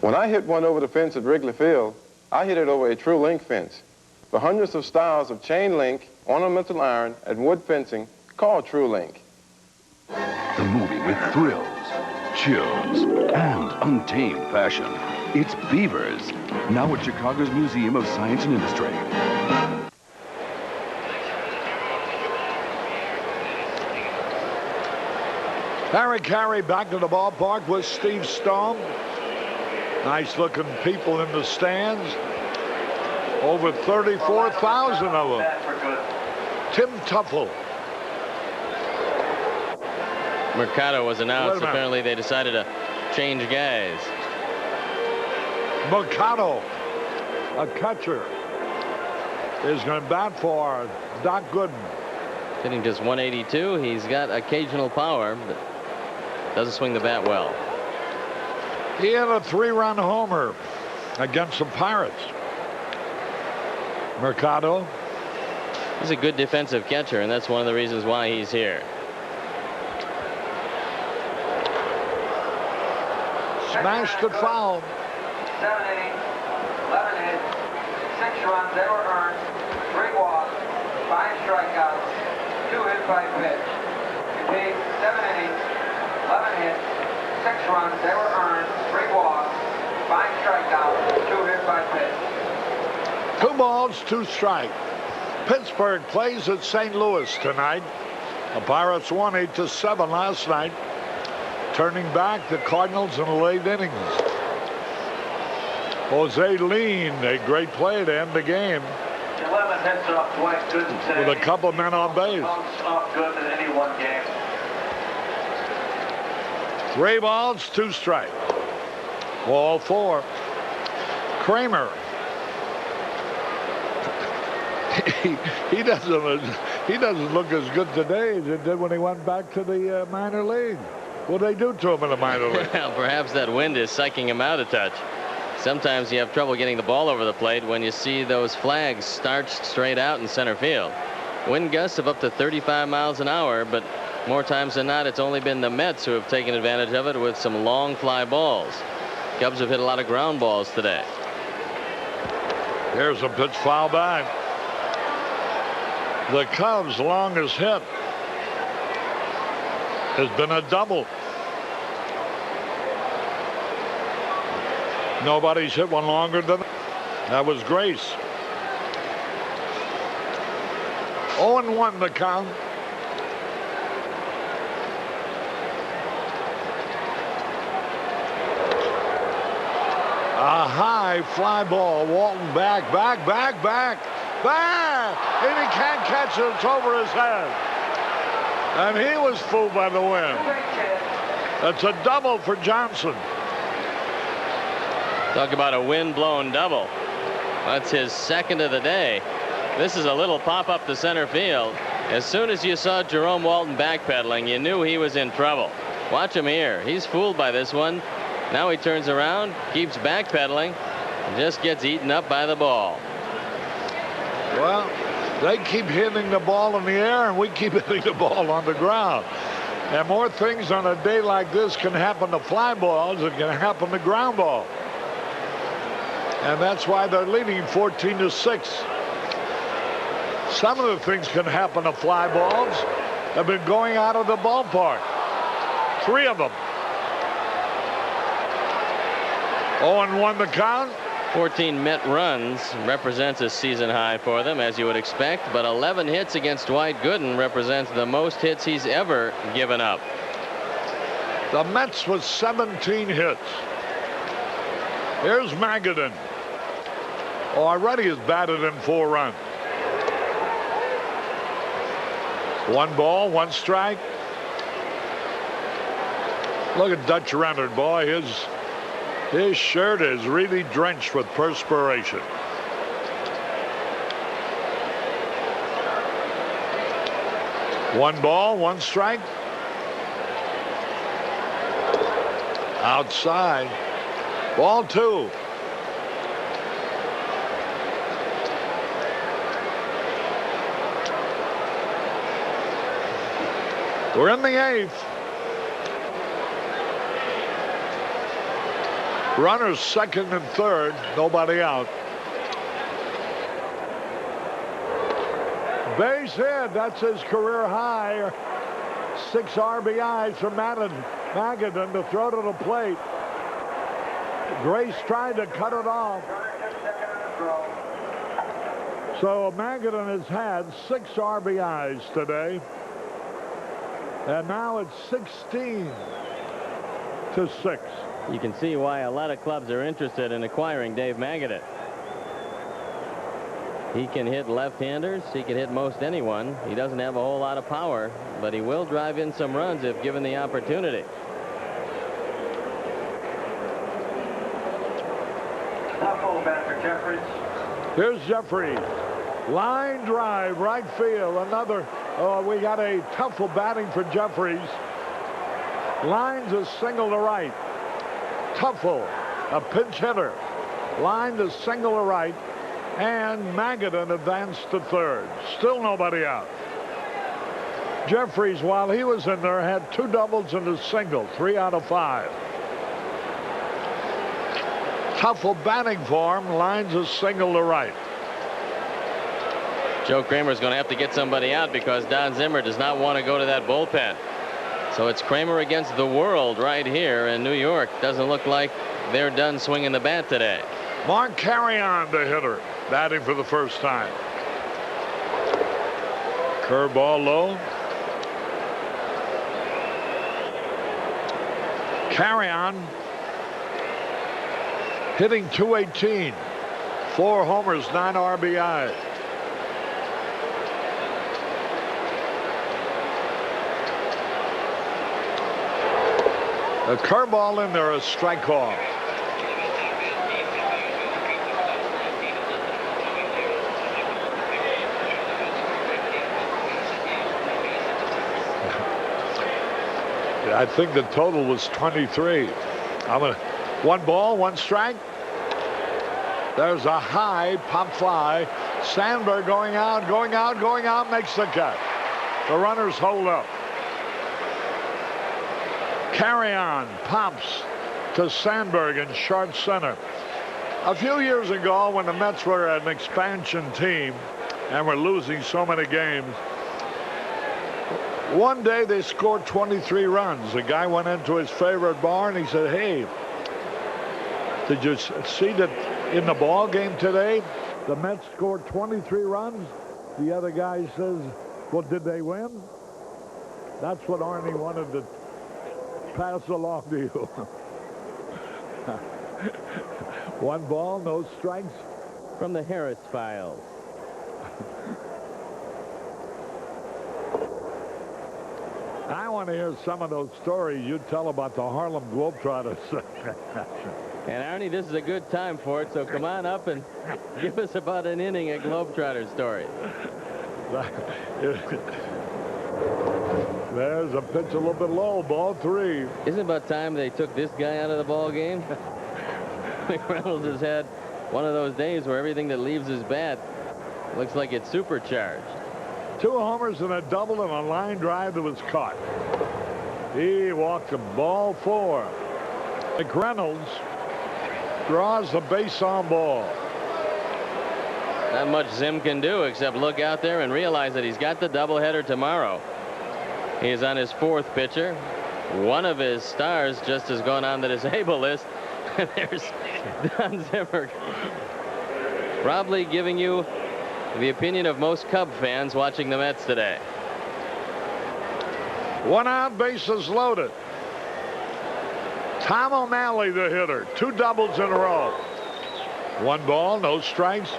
When I hit one over the fence at Wrigley Field, I hit it over a true link fence. The hundreds of styles of chain link, ornamental iron, and wood fencing called true link. The movie with thrills, chills, and untamed passion. It's Beavers, now at Chicago's Museum of Science and Industry. Harry Carey back to the ballpark with Steve Stone. Nice-looking people in the stands. Over 34,000 of them. Tim Tuffle. Mercado was announced. Apparently they decided to change guys. Mercado, a catcher, is going to bat for Doc Gooden. Hitting just 182. He's got occasional power, but doesn't swing the bat well. He had a 3-run homer against the Pirates. Mercado. He's a good defensive catcher, and that's one of the reasons why he's here. Smashed it foul. 7 innings, 11 hits, 6 runs, they were earned, 3 walks, 5 strikeouts, 2 hits by pitch. Contained 7 innings, 11 hits, 6 runs, they were earned, 3 walks, 5 strikeouts, 2 hits by pitch. 2 balls, 2 strikes. Pittsburgh plays at St. Louis tonight. The Pirates won 8-7 last night, turning back the Cardinals in the late innings. Jose Lean, a great play to end the game. 11 hits off Dwight Gooden with a couple men on base. Off good in any one game. 3 balls, 2 strikes. Ball 4. Kramer. He doesn't look as good today as he did when he went back to the minor league. What did they do to him in the minor league? Well, perhaps that wind is psyching him out a touch. Sometimes you have trouble getting the ball over the plate when you see those flags starched straight out in center field. Wind gusts of up to 35 miles an hour, but more times than not, it's only been the Mets who have taken advantage of it with some long fly balls. Cubs have hit a lot of ground balls today. Here's a pitch foul back. The Cubs' longest hit has been a double. Nobody's hit one longer than that. Was Grace. 0-1 the count. A high fly ball. Walton back. And he can't catch it. It's over his head. And he was fooled by the wind. That's a double for Johnson. Talk about a wind-blown double. That's his second of the day. This is a little pop up to center field. As soon as you saw Jerome Walton backpedaling, you knew he was in trouble. Watch him here. He's fooled by this one. Now he turns around, keeps backpedaling, and just gets eaten up by the ball. Well, they keep hitting the ball in the air, and we keep hitting the ball on the ground. And more things on a day like this can happen to fly balls than can happen to ground balls. And that's why they're leading 14-6. Some of the things can happen to fly balls have been going out of the ballpark. 3 of them. 0-1 the count. 14 Met runs represents a season high for them, as you would expect, but 11 hits against Dwight Gooden represents the most hits he's ever given up. The Mets with 17 hits. Here's MAGADAN. Already has batted in 4 runs. 1 ball, 1 strike. Look at Dutch Renard, boy. His shirt is really drenched with perspiration. One ball, 1 strike. Outside. Ball 2. We're in the 8th. Runners second and third, nobody out. Base hit, that's his career high. 6 RBIs for MAGADAN to throw to the plate. Grace tried to cut it off. So MAGADAN has had 6 RBIs today. And now it's 16-6. You can see why a lot of clubs are interested in acquiring Dave MAGADAN. He can hit left-handers. He can hit most anyone. He doesn't have a whole lot of power, but he will drive in some runs if given the opportunity. Full bat for Jeffries. Here's Jeffries. Line drive, right field. Another. Oh, we got a Tuffle batting for Jeffries. Lines a single to right. Tuffle, a pinch hitter. Line to single to right. And MAGADAN advanced to third. Still nobody out. Jeffries, while he was in there, had 2 doubles and a single. 3 out of 5. Tuffle batting for him. Lines a single to right. Joe Kramer's going to have to get somebody out because Don Zimmer does not want to go to that bullpen. So it's Kramer against the world right here in New York. Doesn't look like they're done swinging the bat today. Mark Carrion, the hitter, batting for the first time. Curveball low. Carrion hitting .218. 4 homers, 9 RBI. A curveball in there, a strike call. I think the total was 23. 1 ball, 1 strike. There's a high pop fly. Sandberg going out, makes the cut. The runners hold up. Carrion pops to Sandberg in short center. A few years ago, when the Mets were an expansion team and were losing so many games, one day they scored 23 runs. The guy went into his favorite bar and he said, "Hey, did you see that in the ball game today, the Mets scored 23 runs?" The other guy says, "Well, did they win?" That's what ARNE wanted to pass along to you. 1 ball, no strikes. From the Harris files. I want to hear some of those stories you tell about the Harlem Globetrotters. And Arnie, this is a good time for it, so come on up and give us about an inning of Globetrotter story. There's a pitch a little bit low, ball 3. Isn't it about time they took this guy out of the ball game? McReynolds has had one of those days where everything that leaves his bat looks like it's supercharged. 2 homers and a double and a line drive that was caught. He walked the ball 4. McReynolds draws the base on ball. Not much Zim can do except look out there and realize that he's got the doubleheader tomorrow. He is on his 4th pitcher. One of his stars just has gone on the disabled list. There's Don Zimmer, probably giving you the opinion of most Cub fans watching the Mets today. 1 out, bases loaded. Tom O'Malley, the hitter. 2 doubles in a row. 1 ball, no strikes.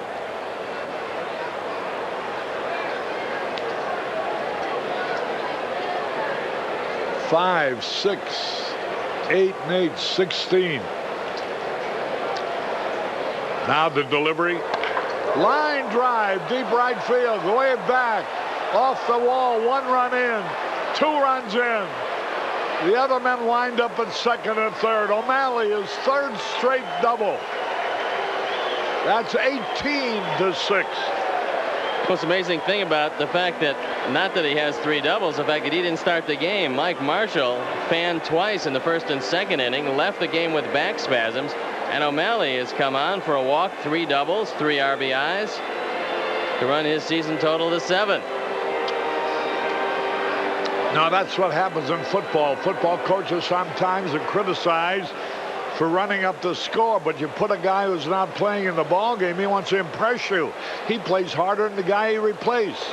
Five, 6, 8, and 8, 16. Now the delivery. Line drive, deep right field, way back, off the wall, 1 run in, 2 runs in. The other men wind up at second and third. O'Malley is 3rd straight double. That's 18-6. Most amazing thing about the fact that, not that he has 3 doubles, the fact that he didn't start the game. Mike Marshall fanned twice in the 1st and 2nd inning, left the game with back spasms. And O'Malley has come on for a walk, 3 doubles, 3 RBIs to run his season total to 7. Now that's what happens in football. Football coaches sometimes are criticized for running up the score, but you put a guy who's not playing in the ball game, he wants to impress you. He plays harder than the guy he replaced.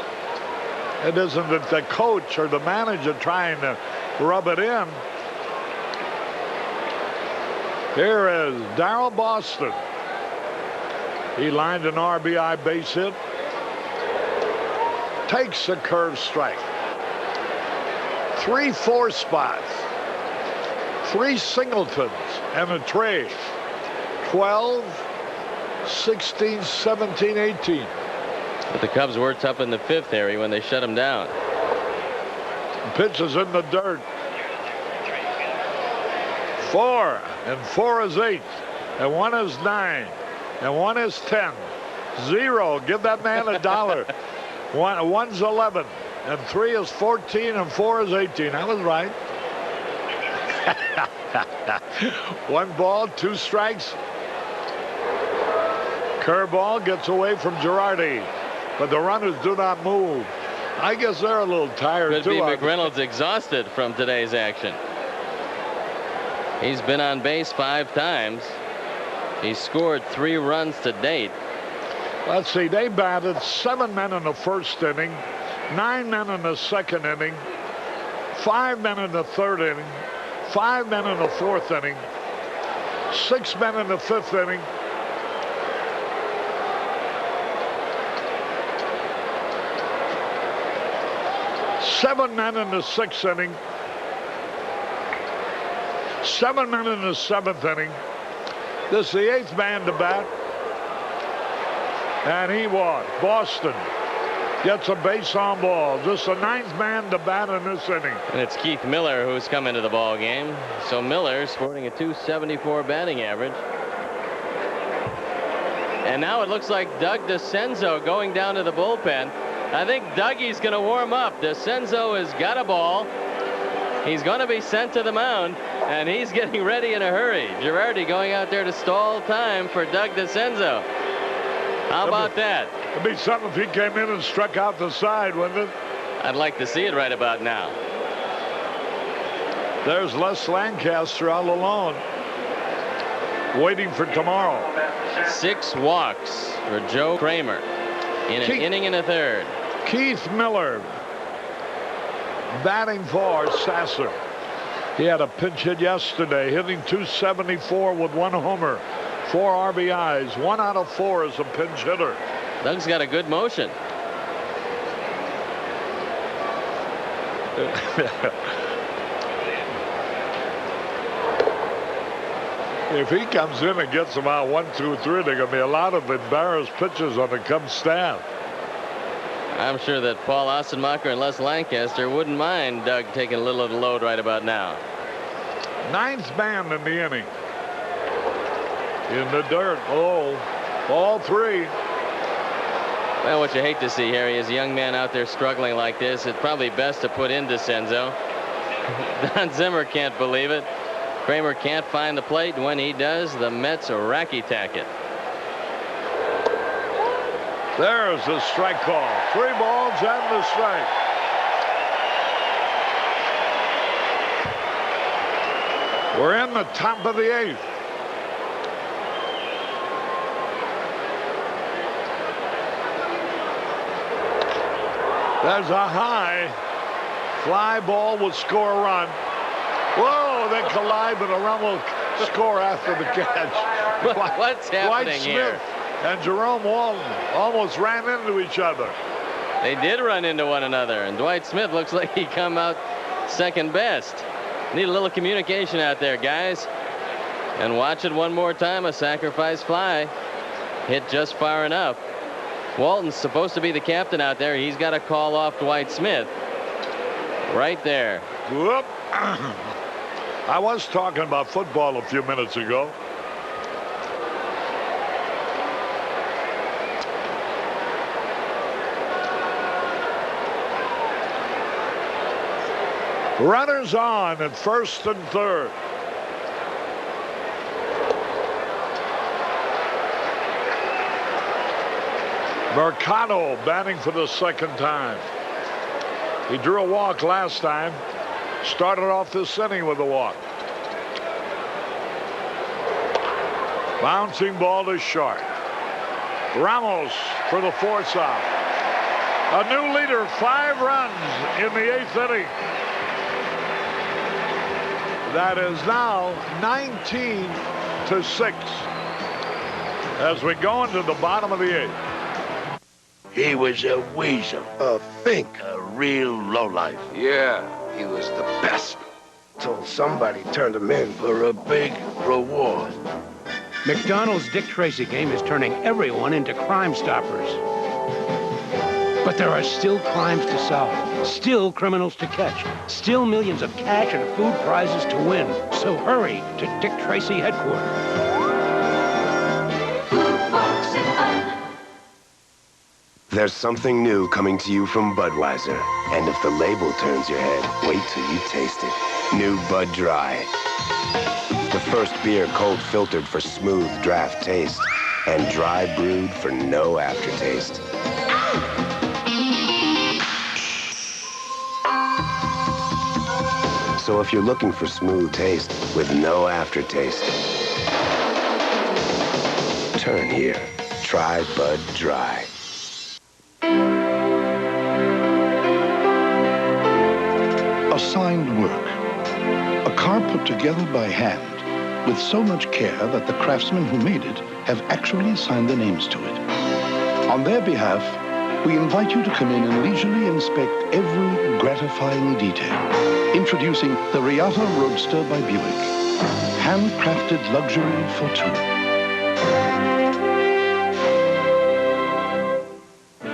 It isn't that the coach or the manager trying to rub it in. Here is Darryl Boston. He lined an RBI base hit. Takes a curve strike. 3 4 spots. 3 singletons and a trade. 12, 16, 17, 18. But the Cubs were tough in the 5th, Harry, when they shut him down. Pitch is in the dirt. 4, and 4 is 8, and 1 is 9, and 1 is 10. 0. Give that man $1. 1's 11, and 3 is 14, and 4 is 18. I was right. 1 ball, 2 strikes. Curveball gets away from Girardi, but the runners do not move. I guess they're a little tired Could too. be McReynolds exhausted from today's action. He's been on base 5 times. He's scored 3 runs to date. Let's see, they batted 7 men in the 1st inning, 9 men in the 2nd inning, 5 men in the 3rd inning, 5 men in the 4th inning, 6 men in the 5th inning, 7 men in the 6th inning, 7 men in the 7th inning. This is the 8th man to bat. And he walked. Boston gets a base on ball. This is the 9th man to bat in this inning. And it's Keith Miller who's come into the ball game. So Miller sporting a .274 batting average. And now it looks like Doug Dascenzo going down to the bullpen. I think Dougie's going to warm up. Dascenzo has got a ball. He's going to be sent to the mound, and he's getting ready in a hurry. Girardi going out there to stall time for Doug Dascenzo. How about that? It'd be something if he came in and struck out the side, wouldn't it? I'd like to see it right about now. There's Les Lancaster all alone, waiting for tomorrow. 6 walks for Joe Kramer in an inning and a 3rd. Keith Miller batting for Sasser. He had a pinch hit yesterday, hitting .274 with 1 homer, 4 RBIs. 1 out of 4 is a pinch hitter. Doug's got a good motion. If he comes in and gets them out 1, 2, 3, there are going to be a lot of embarrassed pitchers on the Cubs staff. I'm sure that Paul Ossenmacher and Les Lancaster wouldn't mind Doug taking a little of the load right about now. 9th man in the inning. In the dirt. Oh, all 3. Well, what you hate to see, Harry, is a young man out there struggling like this. It's probably best to put in Dascenzo. Don Zimmer can't believe it. Kramer can't find the plate, and when he does, the Mets racky-tack it. There's the strike call. 3 balls and the strike. We're in the top of the 8th. There's a high fly ball will score a run. Whoa, they collide, but a run will score after the catch. What's happening here? And Jerome Walton almost ran into each other. They did run into one another, and Dwight Smith looks like he come out second best. Need a little communication out there, guys. And watch it one more time. A sacrifice fly hit just far enough. Walton's supposed to be the captain out there. He's got to call off Dwight Smith right there. Whoop. I was talking about football a few minutes ago. Runners on at 1st and 3rd. Mercado batting for the second time. He drew a walk last time. Started off this inning with a walk. Bouncing ball to short. Ramos for the force out. A new leader, 5 runs in the 8th inning. That is now 19-6 as we go into the bottom of the 8th. He was a weasel. A fink. A real lowlife. Yeah, he was the best. Till somebody turned him in. For a big reward. McDonald's Dick Tracy game is turning everyone into Crime Stoppers. But there are still crimes to solve, still criminals to catch, still millions of cash and food prizes to win. So hurry to Dick Tracy headquarters. There's something new coming to you from Budweiser. And if the label turns your head, wait till you taste it. New Bud Dry. The first beer cold filtered for smooth draft taste and dry brewed for no aftertaste. So if you're looking for smooth taste with no aftertaste, turn here. Try Bud Dry. Assigned work. A car put together by hand with so much care that the craftsmen who made it have actually signed their names to it. On their behalf, we invite you to come in and leisurely inspect every gratifying detail. Introducing the Riata Roadster by Buick. Handcrafted luxury for two.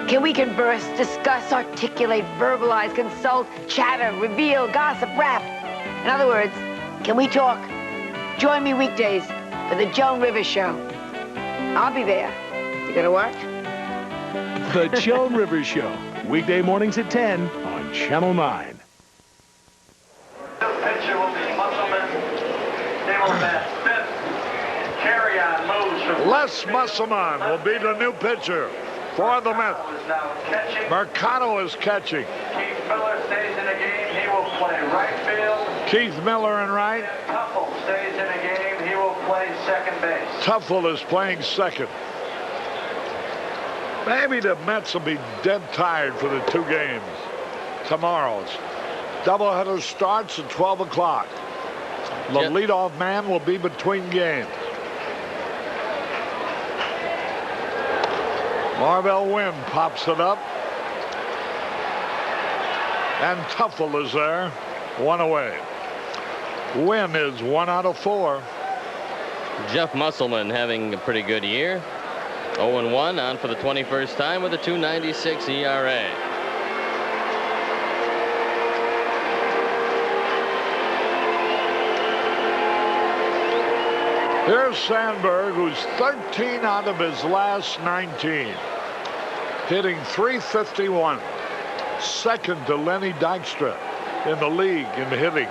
Can we converse, discuss, articulate, verbalize, consult, chatter, reveal, gossip, rap? In other words, can we talk? Join me weekdays for the Joan Rivers Show. I'll be there. You gonna work? The Joan Rivers Show. Weekday mornings at 10 on Channel 9. The pitcher will be Musselman. They will bat fifth. Carry-on moves from... Les Musselman will be the new pitcher for the Mets. Mercado is catching. Keith Miller stays in the game. He will play right field. Keith Miller in right. Tuffle stays in the game. He will play second base. Tuffle is playing second. Maybe the Mets will be dead tired for the 2 games tomorrow's. Doubleheader starts at 12 o'clock. The leadoff man will be between games. Marvell Wynn pops it up. And Tuffle is there. 1 away. Wynn is 1 out of 4. Jeff Musselman having a pretty good year. 0-1 on for the 21st time with a 2.96 ERA. Here's Sandberg, who's 13 out of his last 19. Hitting .351. Second to Lenny Dykstra in the league in hitting.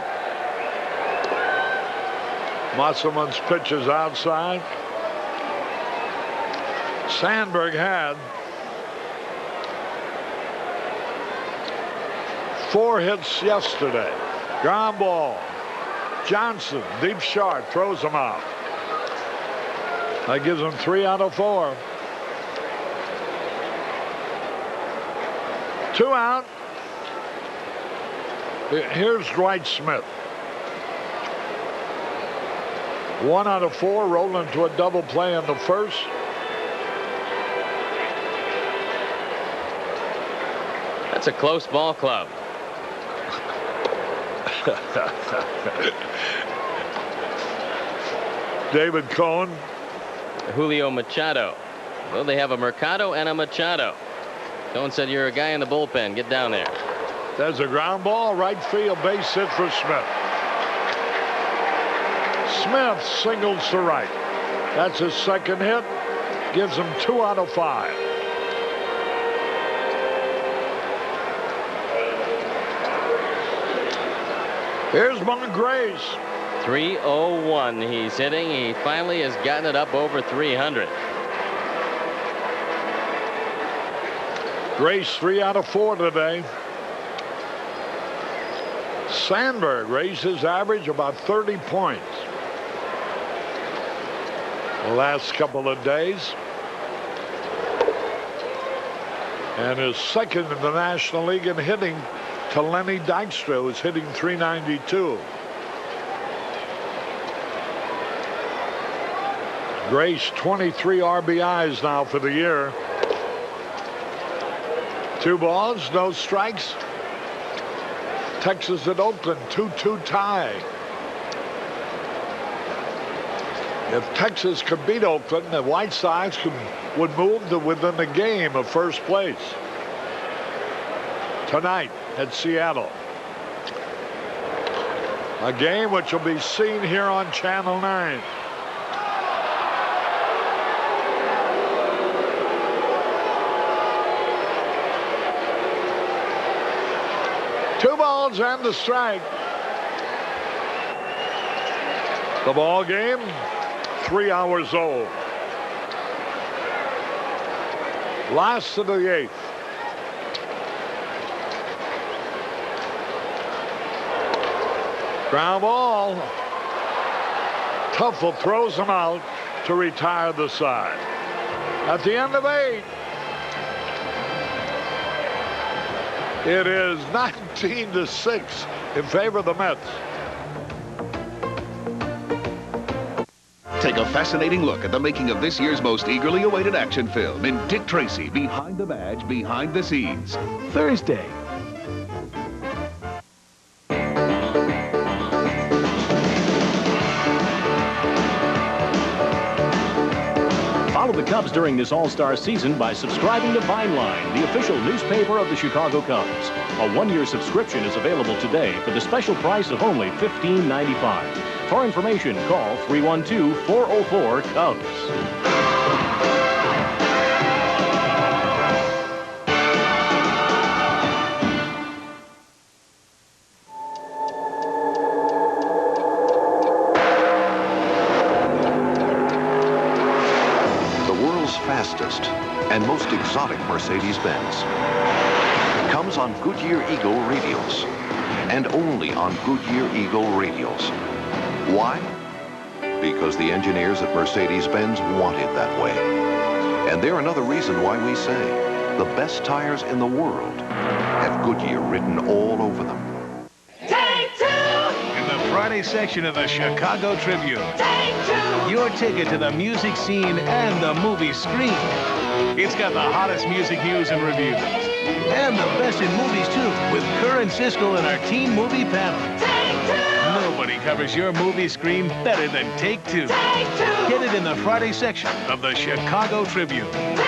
Musselman's pitch is outside. Sandberg had 4 hits yesterday. Ground ball. Johnson, deep short, throws him out. That gives him 3 out of 4. 2 out. Here's Dwight Smith. 1 out of 4, rolling into a double play in the first. That's a close ball club. David Cohn. Julio Machado. Well, they have a Mercado and a Machado. Cohn said, "You're a guy in the bullpen. Get down there." There's a ground ball, right field, base hit for Smith. Smith singles to right. That's his second hit. Gives him 2 out of 5. Here's Mongrace. 301 he's hitting. He finally has gotten it up over 300. Grace 3 out of 4 today. Sandberg raised his average about 30 points the last couple of days. And is second in the National League in hitting to Lenny Dykstra, who's hitting .392. Grace, 23 RBIs now for the year. 2 balls, no strikes. Texas at Oakland, 2-2 tie. If Texas could beat Oakland, the White Sox would move to within a game of first place tonight at Seattle. A game which will be seen here on Channel 9. Two balls and the strike. The ball game, 3 hours old. Last of the 8th. Ground ball. Tuffle throws him out to retire the side. At the end of 8, it is 19-6 in favor of the Mets. Take a fascinating look at the making of this year's most eagerly awaited action film in Dick Tracy, Behind the Badge, Behind the Scenes. Thursday. Follow the Cubs during this All-Star season by subscribing to Vineline, the official newspaper of the Chicago Cubs. A 1-year subscription is available today for the special price of only $15.95. For information, call 312-404-CUBS. Fastest and most exotic Mercedes-Benz comes on Goodyear Eagle radials, and only on Goodyear Eagle radials. Why? Because the engineers at Mercedes-Benz want it that way. And they're another reason why we say the best tires in the world have Goodyear written all over them. Take 2! In the Friday section of the Chicago Tribune. Take 2! Your ticket to the music scene and the movie screen. It's got the hottest music news and reviews. And the best in movies, too, with Kerr and Siskel and our teen movie panel. Take 2! Nobody covers your movie screen better than Take 2. Take 2! Get it in the Friday section of the Chicago Tribune. Take 2!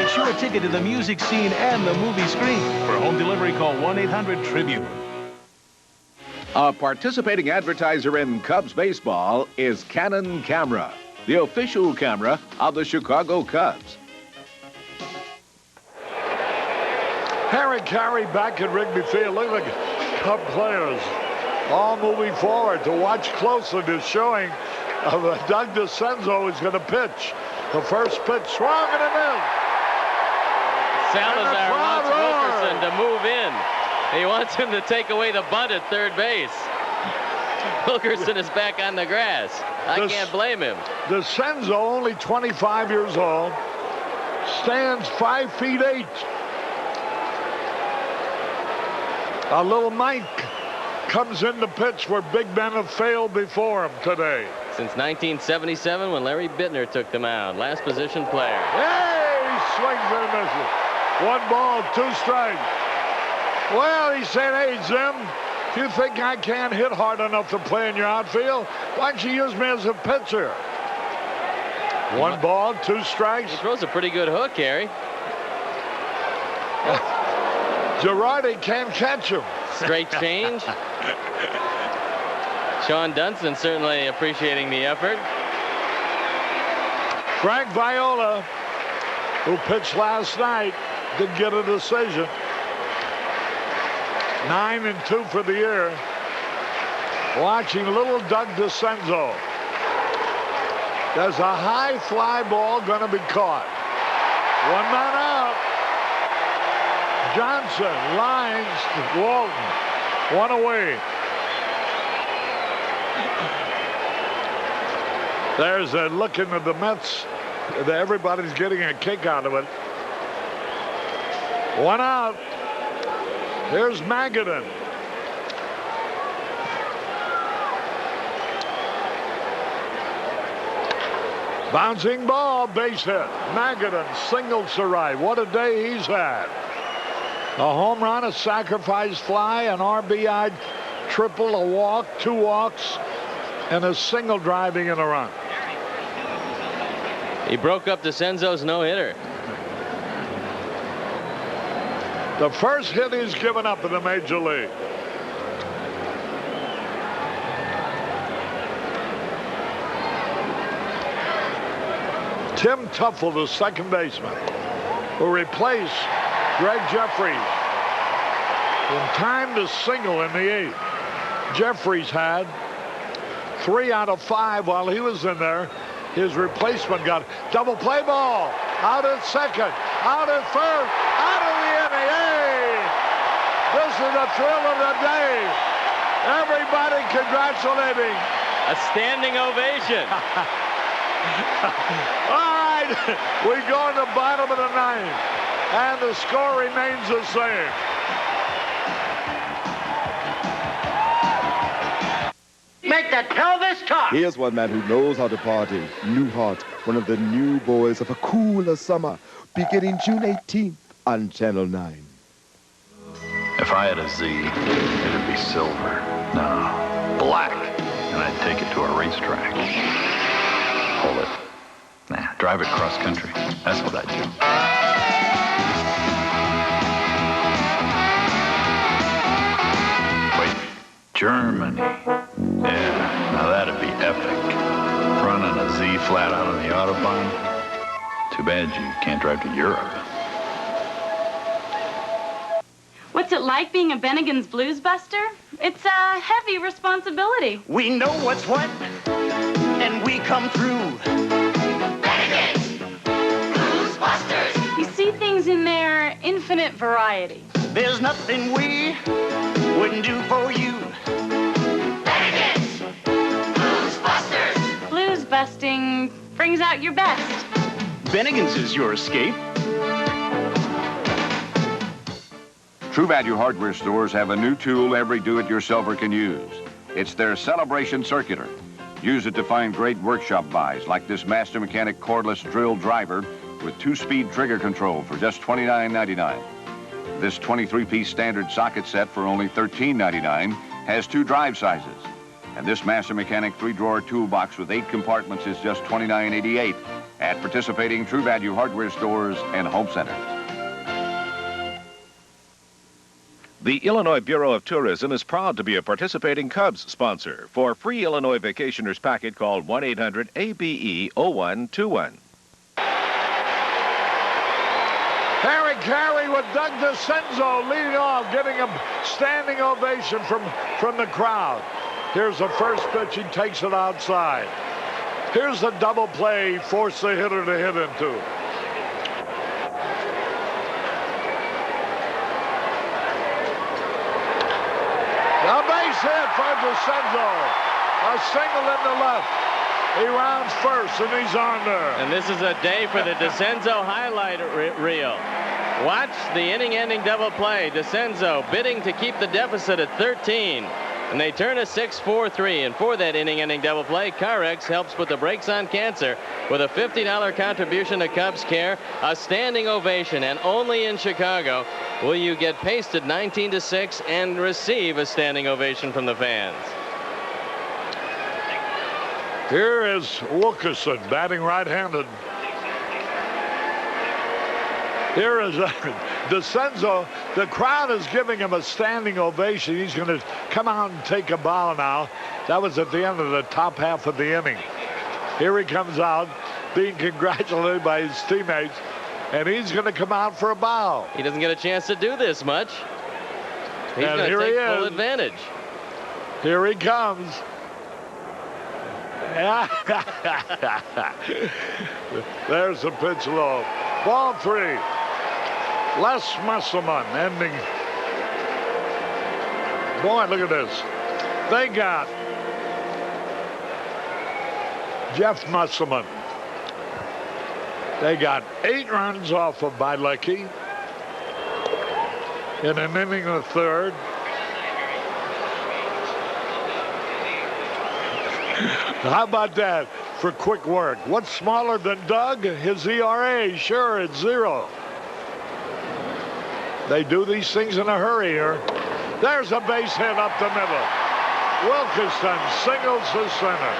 It's your ticket to the music scene and the movie screen. For home delivery, call 1-800-TRIBUNE. A participating advertiser in Cubs baseball is Canon Camera, the official camera of the Chicago Cubs. Harry Carey back at Wrigley Field. Look at the Cub players all moving forward to watch closely the showing of Doug Dascenzo is going to pitch. The first pitch swung and a miss. Salazar wants Wilkerson to move in. He wants him to take away the bunt at third base. Wilkerson is back on the grass. I can't blame him. Dascenzo, only 25 years old, stands 5'8". A little Mike comes in to pitch where big men have failed before him today. Since 1977, when Larry Bittner took the mound. Last position player. Hey, he swings and misses. 1 ball, 2 strikes. Well, he said, hey, Jim, if you think I can't hit hard enough to play in your outfield, why don't you use me as a pitcher? 1 ball, 2 strikes. He throws a pretty good hook, Harry. Girardi can't catch him. Straight change. Sean Dunston certainly appreciating the effort. Frank Viola, who pitched last night, did get a decision. 9-2 for the year. Watching little Doug Dascenzo. There's a high fly ball going to be caught. 1 man out. Johnson lines Walton. One away. There's a look into the Mets. Everybody's getting a kick out of it. One out. Here's MAGADAN. Bouncing ball, base hit. MAGADAN singles to right. What a day he's had. A home run, a sacrifice fly, an RBI triple, a walk, 2 walks, and a single driving in a run. He broke up Dascenzo's no-hitter. The first hit he's given up in the major league. Tim Tuffle, the second baseman, will replace Greg Jeffries. In time to single in the 8th. Jeffries had 3 out of 5 while he was in there. His replacement got double play ball. Out at second, out at third, out of the inning. Hey! This is the thrill of the day. Everybody congratulating. A standing ovation. All right, we go in the bottom of the 9th, and the score remains the same. Make that pelvis talk. Here's one man who knows how to party. Newhart, one of the new boys of a cooler summer, beginning June 18th on Channel 9. If I had a Z, it'd be silver. No, black. And I'd take it to a racetrack. Hold it. Nah, drive it cross country. That's what I'd do. Wait, Germany. Yeah, now that'd be epic. Running a Z flat out on the Autobahn. Too bad you can't drive to Europe. What's it like being a Bennigan's Blues Buster? It's a heavy responsibility. We know what's what, and we come through. Bennigan's Blues Busters. You see things in their infinite variety. There's nothing we wouldn't do for you. Bennigan's Blues Busters. Blues busting brings out your best. Bennigan's is your escape. True Value hardware stores have a new tool every do-it-yourselfer can use. It's their Celebration Circular. Use it to find great workshop buys, like this Master Mechanic cordless drill driver with 2-speed trigger control for just $29.99. This 23-piece standard socket set for only $13.99 has 2 drive sizes. And this Master Mechanic 3-drawer toolbox with 8 compartments is just $29.88 at participating True Value hardware stores and home centers. The Illinois Bureau of Tourism is proud to be a participating Cubs sponsor. For free Illinois Vacationers packet, call 1-800-ABE-0121. Harry Carey with Doug Dascenzo leading off, getting a standing ovation from the crowd. Here's the first pitch. He takes it outside. Here's the double play he forced the hitter to hit into. A base hit for Dascenzo. A single in the left. He rounds first, and he's on there. And this is a day for the Dascenzo highlight reel. Watch the inning-ending double play. Dascenzo bidding to keep the deficit at 13. And they turn a 6-4-3. And for that inning-ending double play, CarX helps put the brakes on cancer with a $50 contribution to Cubs Care, a standing ovation, and only in Chicago will you get pasted 19-6 and receive a standing ovation from the fans. Here is Wilkerson batting right-handed. Here is Dascenzo. The crowd is giving him a standing ovation. He's going to come out and take a bow now. That was at the end of the top half of the inning. Here he comes out, being congratulated by his teammates, and he's going to come out for a bow. He doesn't get a chance to do this much. He's going to take full advantage. Here he comes. There's the pitch low. Ball 3. Les Musselman ending. Boy, look at this. They got Jeff Musselman. They got 8 runs off of Bilecki in an inning and a third. How about that for quick work? What's smaller than Doug? His ERA. Sure, it's 0. They do these things in a hurry here. There's a base hit up the middle. Wilkerson singles to center.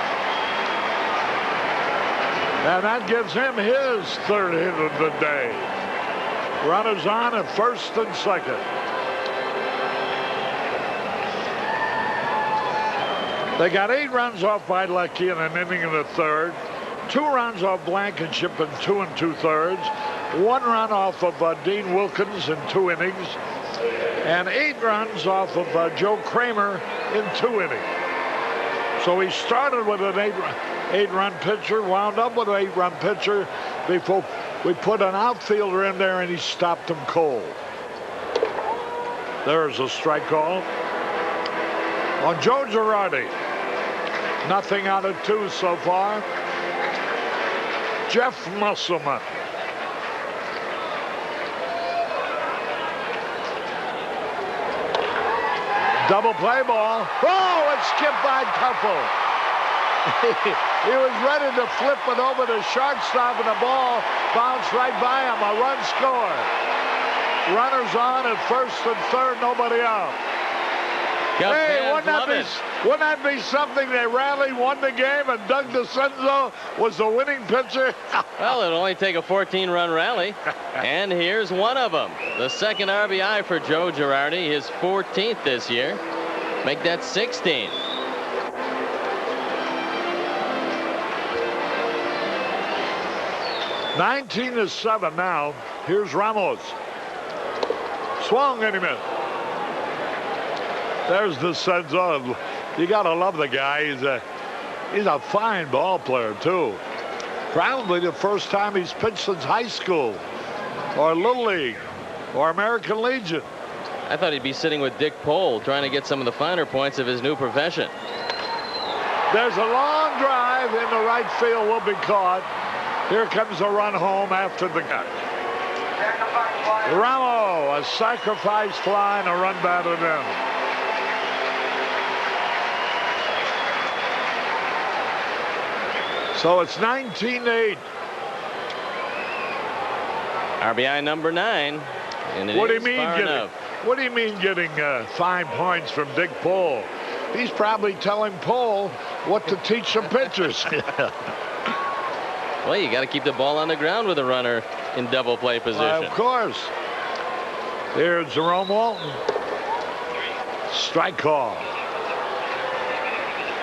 And that gives him his 3rd hit of the day. Runners on at first and second. They got 8 runs off Bilecki in an inning and a third. 2 runs off Blankenship in 2 2/3. 1 run off of Dean Wilkins in 2 innings. And 8 runs off of Joe Kramer in 2 innings. So he started with an 8-run pitcher, wound up with an 8-run pitcher before we put an outfielder in there and he stopped him cold. There's a strike call on Joe Girardi. Nothing out of 2 so far. Jeff Musselman. Double play ball. Oh, it's skipped by Tuffle. He was ready to flip it over to shortstop and the ball bounced right by him. A run scored. Runners on at first and third, nobody out. Hey, wouldn't that be something? They rallied, won the game, and Doug Dascenzo was the winning pitcher? Well, it'll only take a 14-run rally. And here's one of them. The 2nd RBI for Joe Girardi, his 14th this year. Make that 16. (19-7) now. Here's Ramos. Swung and he missed. There's Dascenzo. You gotta love the guy. He's a fine ball player too. Probably the first time he's pitched since high school, or Little League, or American Legion. I thought he'd be sitting with Dick Pole, trying to get some of the finer points of his new profession. There's a long drive in the right field, will be caught. Here comes a run home after the catch. Ramo, a sacrifice fly and a run batted in. So it's 19-8. RBI number 9. And it What do you is mean far getting? enough. What do you mean getting 5 points from Dick Pole? He's probably telling Pole what to teach some pitchers. Well, you got to keep the ball on the ground with a runner in double play position. Of course. Here's Jerome Walton. Strike call.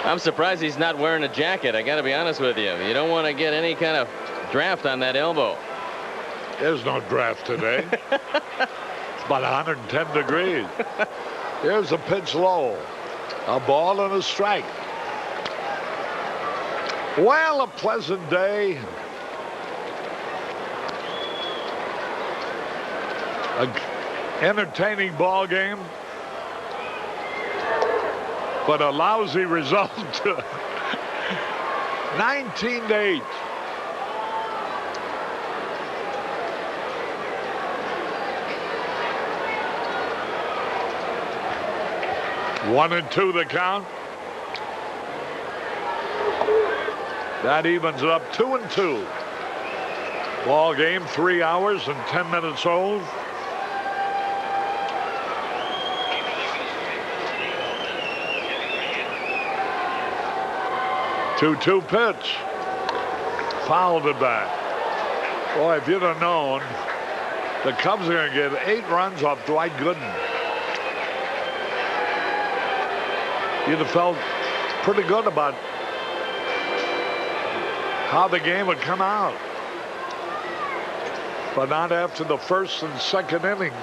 I'm surprised he's not wearing a jacket. I got to be honest with you. You don't want to get any kind of draft on that elbow. There's no draft today. It's about 110 degrees. Here's a pitch low. A ball and a strike. Well, a pleasant day. An entertaining ball game. But a lousy result. 19-8. One and 2 the count. That evens it up 2 and 2. Ball game 3 hours and 10 minutes old. Two-two pitch. Fouled it back. Boy, if you'd have known, the Cubs are going to get 8 runs off Dwight Gooden. You'd have felt pretty good about how the game would come out. But not after the first and second innings.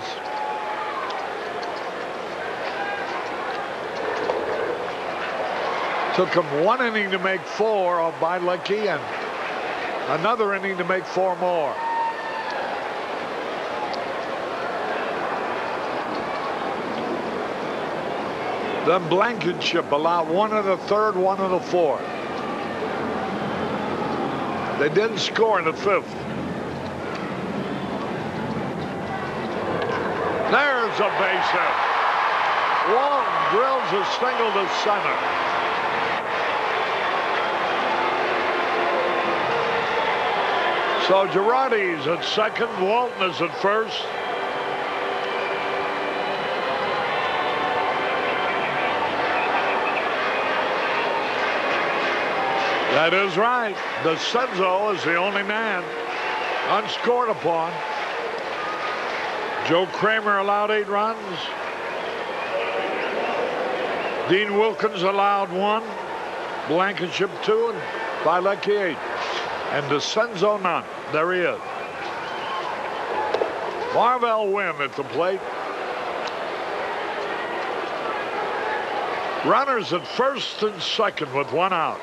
Took him 1 inning to make 4 off Bilecki and another inning to make 4 more. Then Blankenship allowed 1 in the 3rd, 1 in the 4th. They didn't score in the 5th. There's a base hit. Walton drills a single to center. So Girardi's at second, Walton is at first. That is right. Dascenzo is the only man unscored upon. Joe Kramer allowed 8 runs. Dean Wilkins allowed 1. Blankenship 2, and Bilecki 8. And Dascenzo none. There he is. Marvell Wynn at the plate. Runners at first and second with 1 out.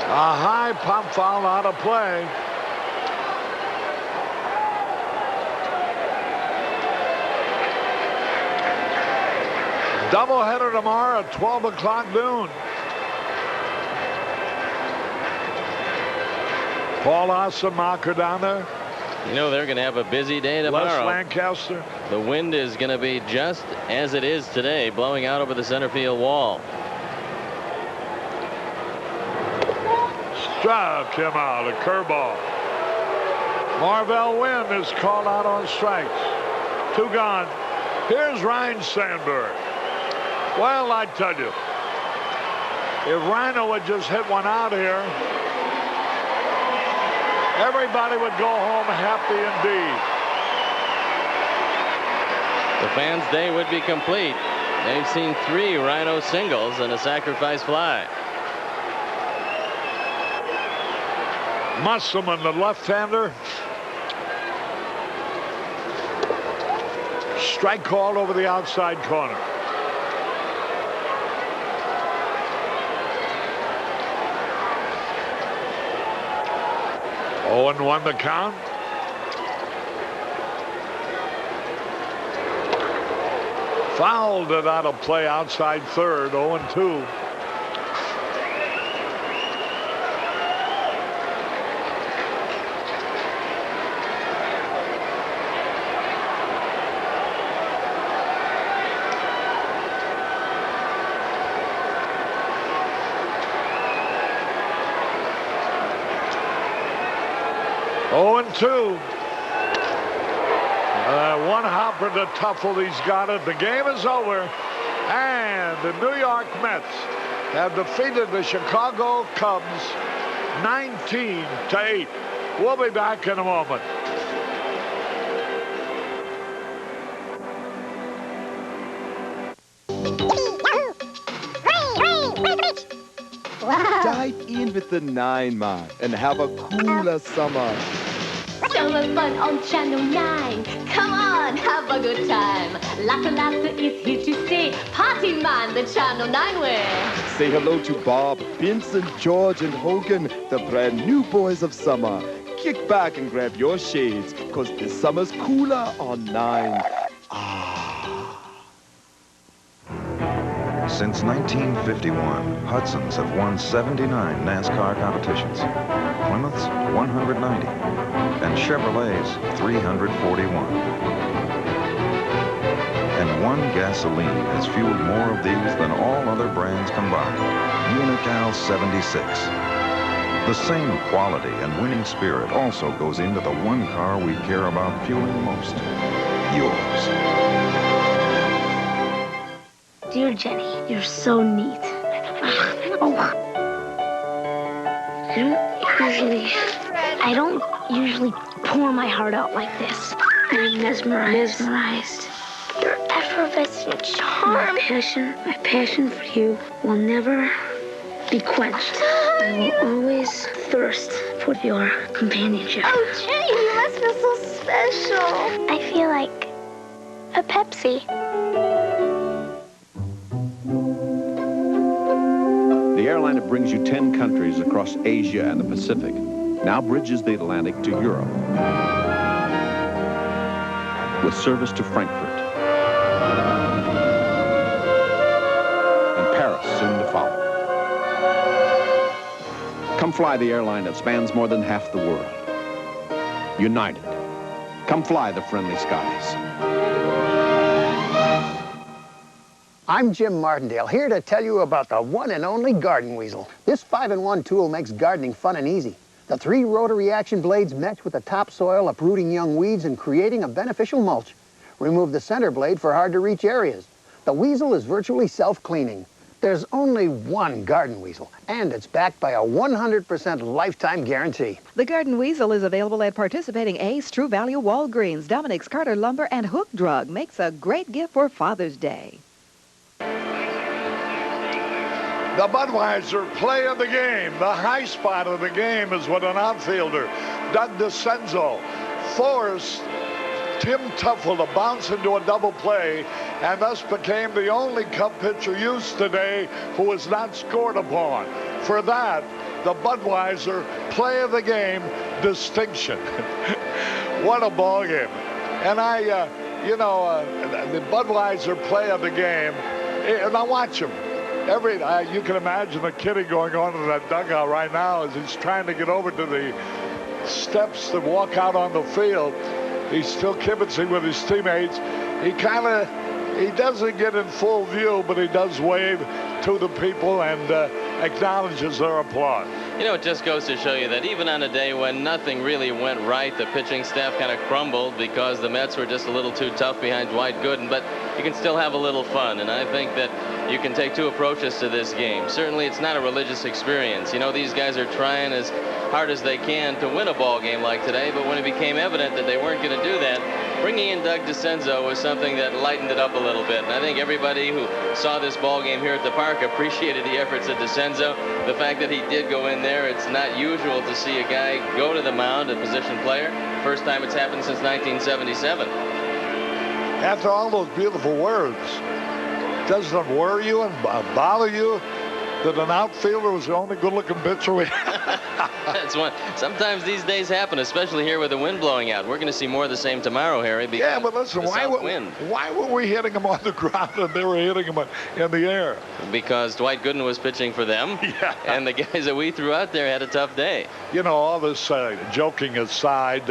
A high pop foul out of play. Doubleheader tomorrow at 12 o'clock noon. Paul Osamaker down there. You know they're going to have a busy day tomorrow. Les Lancaster. The wind is going to be just as it is today, blowing out over the center field wall. Struck him out, a curveball. Marvell Wynn is called out on strikes. 2 gone. Here's Ryne Sandberg. Well, I tell you, if RYNE would just hit 1 out here, everybody would go home happy indeed. The fans' day would be complete. They've seen 3 Rhino singles and a sacrifice fly. Musselman, the left-hander. Strike called over the outside corner. Oh, and 1 the count. Fouled it out of play outside third, 0-2. One hopper to Tuffle, he's got it. The game is over, and the New York Mets have defeated the Chicago Cubs 19-8. We'll be back in a moment. Dive in with the 9, man, and have a cooler summer. So much fun on Channel 9. Come on, have a good time. Lots of laughter is here to stay. Party man, the Channel 9 way. Say hello to Bob, Vincent, George, and Hogan, the brand new boys of summer. Kick back and grab your shades, because this summer's cooler on 9. Since 1951, Hudsons have won 79 NASCAR competitions, Plymouth's 190, and Chevrolet's 341. And 1 gasoline has fueled more of these than all other brands combined, Unical 76. The same quality and winning spirit also goes into the 1 car we care about fueling most, yours. Dear Jenny, you're so neat. I don't usually pour my heart out like this. I'm mesmerized. Your effervescent charm. My passion for you will never be quenched. I will always thirst for your companionship. Oh, Jenny, you must feel so special. I feel like a Pepsi. The airliner brings you 10 countries across Asia and the Pacific. now bridges the Atlantic to Europe, with service to Frankfurt and Paris soon to follow. Come fly the airline that spans more than half the world. United. Come fly the friendly skies. I'm Jim Martindale, here to tell you about the one and only garden weasel. This 5-in-1 tool makes gardening fun and easy. The 3 rotary action blades mesh with the topsoil, uprooting young weeds and creating a beneficial mulch. Remove the center blade for hard-to-reach areas. The weasel is virtually self-cleaning. There's only one garden weasel, and it's backed by a 100% lifetime guarantee. The Garden Weasel is available at participating Ace, True Value, Walgreens, Dominick's, Carter Lumber, and Hook Drug. Makes a great gift for Father's Day. The Budweiser play of the game. The high spot of the game is when an outfielder, Doug Dascenzo, forced Tim Tuffle to bounce into a double play and thus became the only Cub pitcher used today who was not scored upon. For that, the Budweiser play of the game distinction. What a ball game. And the Budweiser play of the game, and I watch him. You can imagine the kidding going on in that dugout right now as he's trying to get over to the steps to walk out on the field. He's still kibitzing with his teammates. He doesn't get in full view, but he does wave to the people and acknowledges their applause. You know, it just goes to show you that even on a day when nothing really went right, the pitching staff kind of crumbled because the Mets were just a little too tough behind Dwight Gooden, but you can still have a little fun, and I think that you can take 2 approaches to this game. Certainly, it's not a religious experience. You know, these guys are trying as hard as they can to win a ball game like today, but when it became evident that they weren't going to do that, bringing in Doug Dascenzo was something that lightened it up a little bit. And I think everybody who saw this ball game here at the park appreciated the efforts of Dascenzo. The fact that he did go in there, it's not usual to see a guy go to the mound, a position player. First time it's happened since 1977. After all those beautiful words, doesn't it worry you and bother you that an outfielder was the only good-looking pitcher we had? That's one. Sometimes these days happen, especially here with the wind blowing out. We're going to see more of the same tomorrow, Harry. Yeah, but listen, why were we hitting him on the ground and they were hitting him in the air? Because Dwight Gooden was pitching for them, and the guys that we threw out there had a tough day. You know, all this joking aside,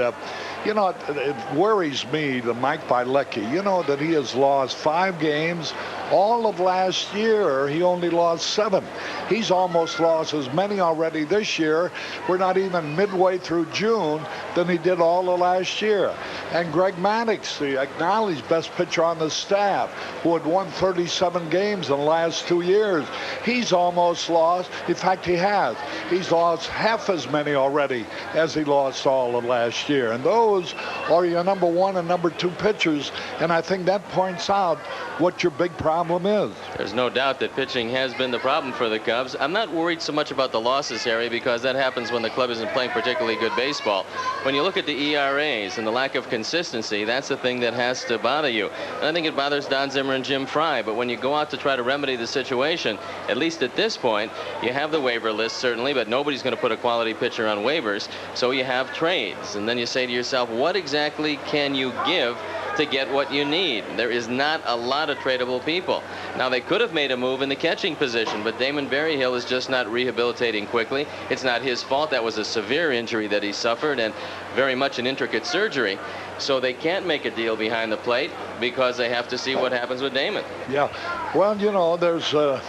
you know, it worries me, the Mike Bilecki, you know, that he has lost 5 games. All of last year, he only lost 7. He's almost lost as many already this year. We're not even midway through June than he did all of last year. And Greg Maddux, the acknowledged best pitcher on the staff, who had won 37 games in the last 2 years, he's almost lost. In fact, he has. He's lost half as many already as he lost all of last year. And those are your number 1 and number 2 pitchers. And I think that points out what your big problem is. There's no doubt that pitching has been the problem for the Cubs. I'm not worried so much about the losses, Harry, because that happens when the club isn't playing particularly good baseball. When you look at the ERAs and the lack of consistency, that's the thing that has to bother you. And I think it bothers Don Zimmer and Jim Fry. But when you go out to try to remedy the situation, at least at this point, you have the waiver list, certainly, but nobody's going to put a quality pitcher on waivers. So you have trades. And then you say to yourself, what exactly can you give to get what you need? There is not a lot of tradable people. Now, they could have made a move in the catching position, but Damon Berryhill is just not rehabilitating quickly. It's not his fault. That was a severe injury that he suffered and very much an intricate surgery. So they can't make a deal behind the plate because they have to see what happens with Damon. Yeah. Well, you know, it's a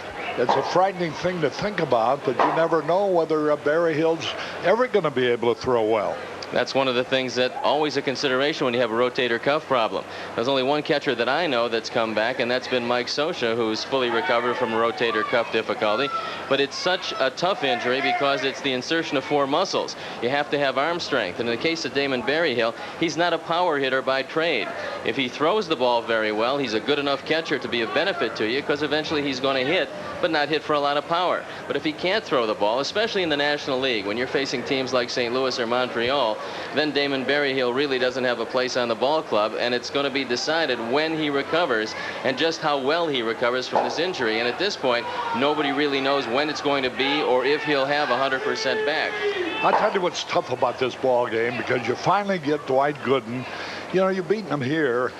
frightening thing to think about, but you never know whether Berryhill's ever going to be able to throw well. That's one of the things that always a consideration when you have a rotator cuff problem. There's only one catcher that I know that's come back, and that's been Mike Scioscia, who's fully recovered from rotator cuff difficulty. But it's such a tough injury because it's the insertion of 4 muscles. You have to have arm strength. And in the case of Damon Berryhill, he's not a power hitter by trade. If he throws the ball very well, he's a good enough catcher to be of benefit to you because eventually he's going to hit, but not hit for a lot of power. But if he can't throw the ball, especially in the National League, when you're facing teams like St. Louis or Montreal, well, then Damon Berryhill really doesn't have a place on the ball club, and it's going to be decided when he recovers and just how well he recovers from this injury. And at this point, nobody really knows when it's going to be or if he'll have 100% back. I'll tell you what's tough about this ball game, because you finally get Dwight Gooden. You know, you've beaten him here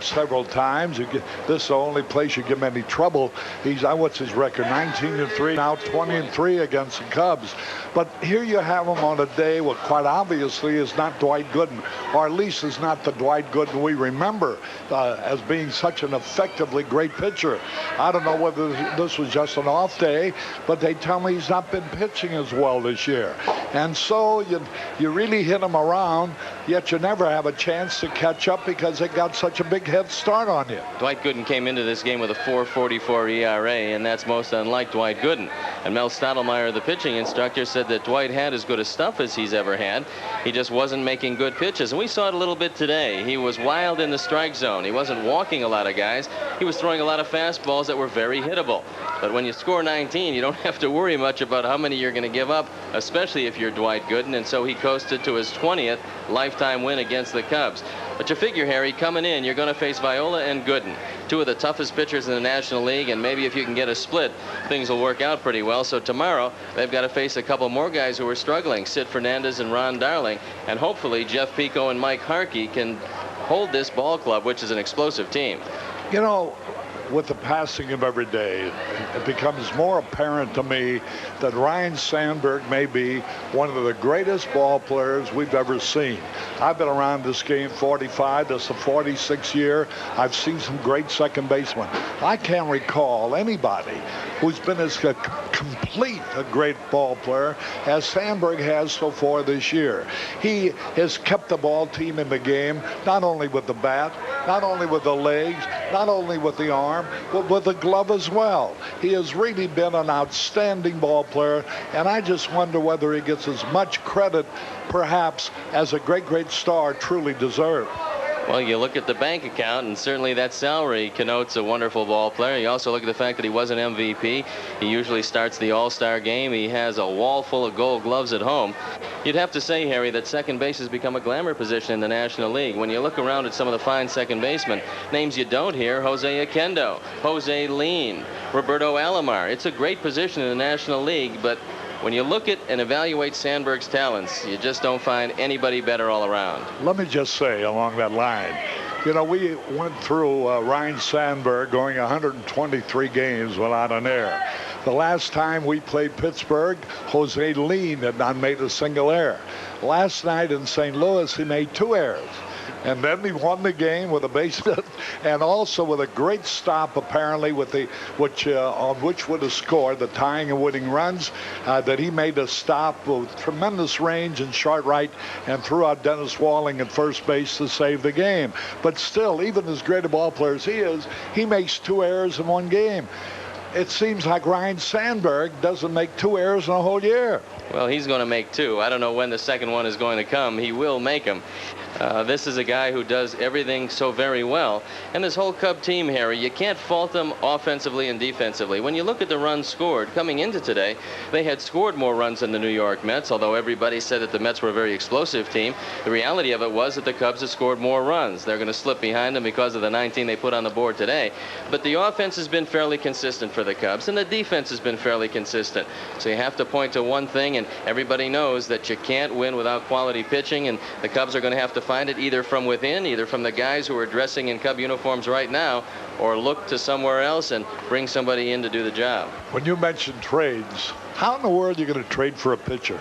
several times. This is the only place you give him any trouble. He's, what's his record? 19-3, now 20-3 against the Cubs. But here you have him on a day what quite obviously is not Dwight Gooden, or at least is not the Dwight Gooden we remember as being such an effectively great pitcher. I don't know whether this was just an off day, but they tell me he's not been pitching as well this year. And so you really hit him around, yet you never have a chance to catch up because they got such a big head start on you. Dwight Gooden came into this game with a 4.44 ERA, and that's most unlike Dwight Gooden. And Mel Stottlemyre, the pitching instructor, said that Dwight had as good a stuff as he's ever had. He just wasn't making good pitches. And we saw it a little bit today. He was wild in the strike zone. He wasn't walking a lot of guys. He was throwing a lot of fastballs that were very hittable. But when you score 19, you don't have to worry much about how many you're going to give up, especially if you're Dwight Gooden. And so he coasted to his 20th lifetime win against the Cubs. But you figure, Harry, coming in, you're going to face Viola and Gooden, two of the toughest pitchers in the National League, and maybe if you can get a split, things will work out pretty well. So tomorrow, they've got to face a couple more guys who are struggling, Sid Fernandez and Ron Darling, and hopefully Jeff Pico and Mike Harkey can hold this ball club, which is an explosive team. You know, with the passing of every day, it becomes more apparent to me that Ryne Sandberg may be one of the greatest ball players we've ever seen. I've been around this game 45, this is the 46th year. I've seen some great second basemen. I can't recall anybody who's been as complete a great ball player as Sandberg has so far this year. He has kept the ball team in the game, not only with the bat, not only with the legs, not only with the arm, but with the glove as well. He has really been an outstanding ball player, and I just wonder whether he gets as much credit, perhaps, as a great, great star truly deserves. Well, you look at the bank account, and certainly that salary connotes a wonderful ball player. You also look at the fact that he was an MVP. He usually starts the All-Star game. He has a wall full of gold gloves at home. You'd have to say, Harry, that second base has become a glamour position in the National League. When you look around at some of the fine second basemen, names you don't hear, Jose Oquendo, Jose Lean, Roberto Alomar. It's a great position in the National League, but when you look at and evaluate Sandberg's talents, you just don't find anybody better all around. Let me just say along that line, you know, we went through Ryne Sandberg going 123 games without an error. The last time we played Pittsburgh, Jose Lean had not made a single error. Last night in St. Louis, he made 2 errors. And then he won the game with a base hit, and also with a great stop, apparently, with the on which would have scored the tying and winning runs. That he made a stop with tremendous range and short right, and threw out Dennis Walling at first base to save the game. But still, even as great a ball player as he is, he makes 2 errors in one game. It seems like Ryne Sandberg doesn't make 2 errors in a whole year. Well, he's going to make 2. I don't know when the second one is going to come. He will make them. This is a guy who does everything so very well. And this whole Cub team, Harry, you can't fault them offensively and defensively. When you look at the runs scored, coming into today, they had scored more runs than the New York Mets, although everybody said that the Mets were a very explosive team. The reality of it was that the Cubs had scored more runs. They're going to slip behind them because of the 19 they put on the board today. But the offense has been fairly consistent for the Cubs, and the defense has been fairly consistent. So you have to point to one thing, and everybody knows that you can't win without quality pitching, and the Cubs are going to have to find it either from within, either from the guys who are dressing in Cub uniforms right now, or look to somewhere else and bring somebody in to do the job. When you mention trades, how in the world are you going to trade for a pitcher?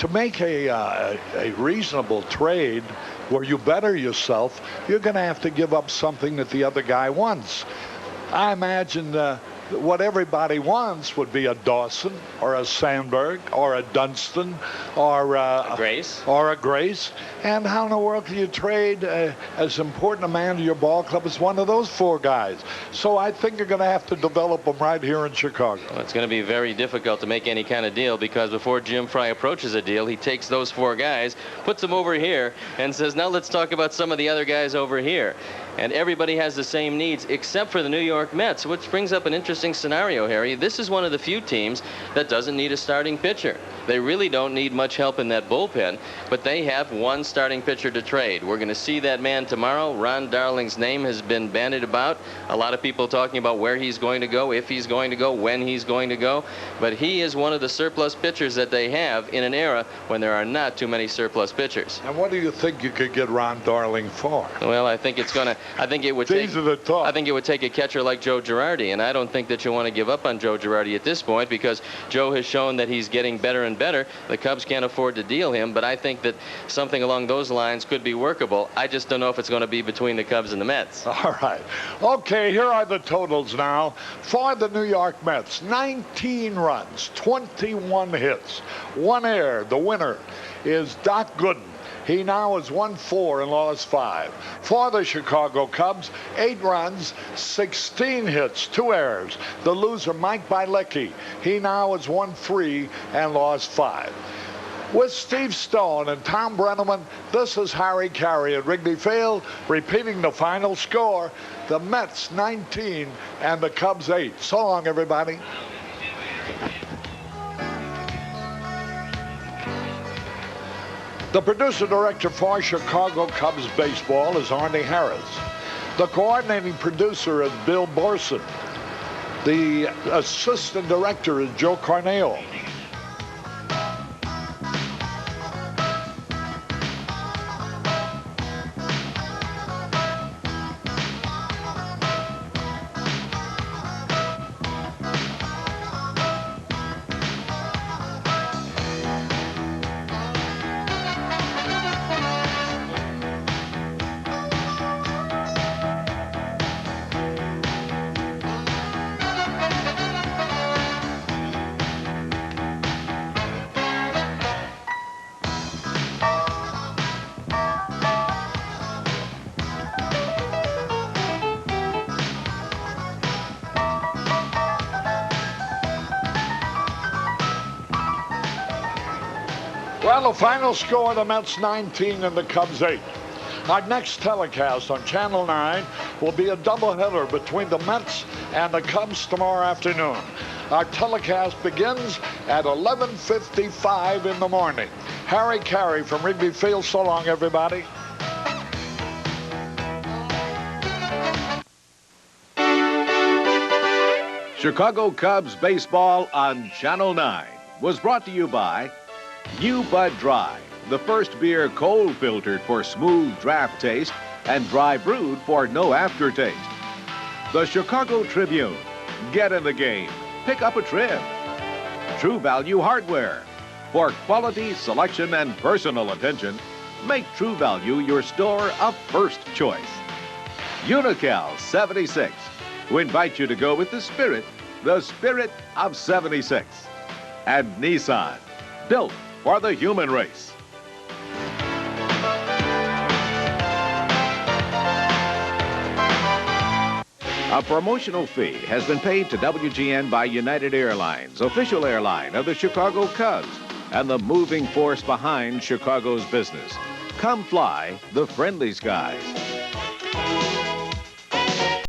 To make a reasonable trade where you better yourself, you're going to have to give up something that the other guy wants. I imagine what everybody wants would be a Dawson or a Sandberg or a Dunston or a Grace. And how in the world can you trade as important a man to your ball club as one of those 4 guys? So I think you're going to have to develop them right here in Chicago. Well, it's going to be very difficult to make any kind of deal, because before Jim Fry approaches a deal, he takes those 4 guys, puts them over here, and says, now let's talk about some of the other guys over here. and everybody has the same needs except for the New York Mets, which brings up an interesting scenario, Harry. This is one of the few teams that doesn't need a starting pitcher. They really don't need much help in that bullpen, but they have one starting pitcher to trade. We're going to see that man tomorrow. Ron Darling's name has been bandied about. A lot of people talking about where he's going to go, if he's going to go, when he's going to go. But he is one of the surplus pitchers that they have in an era when there are not too many surplus pitchers. And what do you think you could get Ron Darling for? Well, I think it's going to, I think it would take a catcher like Joe Girardi, and I don't think that you want to give up on Joe Girardi at this point because Joe has shown that he's getting better and better. The Cubs can't afford to deal him, but I think that something along those lines could be workable. I just don't know if it's going to be between the Cubs and the Mets. All right. Okay, here are the totals now for the New York Mets. 19 runs, 21 hits, 1 error. The winner is Doc Gooden. He now is 1-4 and lost 5. For the Chicago Cubs, 8 runs, 16 hits, 2 errors. The loser, Mike Bielecki. He now is 1-3 and lost 5. With Steve Stone and Tom Brenneman, this is Harry Carey at Wrigley Field, repeating the final score. The Mets 19 and the Cubs 8. So long, everybody. The producer-director for Chicago Cubs baseball is Arnie Harris. The coordinating producer is Bill Borson. The assistant director is Joe Corneo. Well, the final score, the Mets 19 and the Cubs 8. Our next telecast on Channel 9 will be a doubleheader between the Mets and the Cubs tomorrow afternoon. Our telecast begins at 11:55 in the morning. Harry Carey from Wrigley Field. So long, everybody. Chicago Cubs baseball on Channel 9 was brought to you by New Bud Dry, the first beer cold filtered for smooth draft taste and dry brewed for no aftertaste. The Chicago Tribune, get in the game, pick up a trim. True Value Hardware, for quality, selection, and personal attention, make True Value your store of first choice. Unical 76, who invite you to go with the spirit of 76. And Nissan, built for the human race. A promotional fee has been paid to WGN by United Airlines, official airline of the Chicago Cubs, and the moving force behind Chicago's business. Come fly the friendly skies.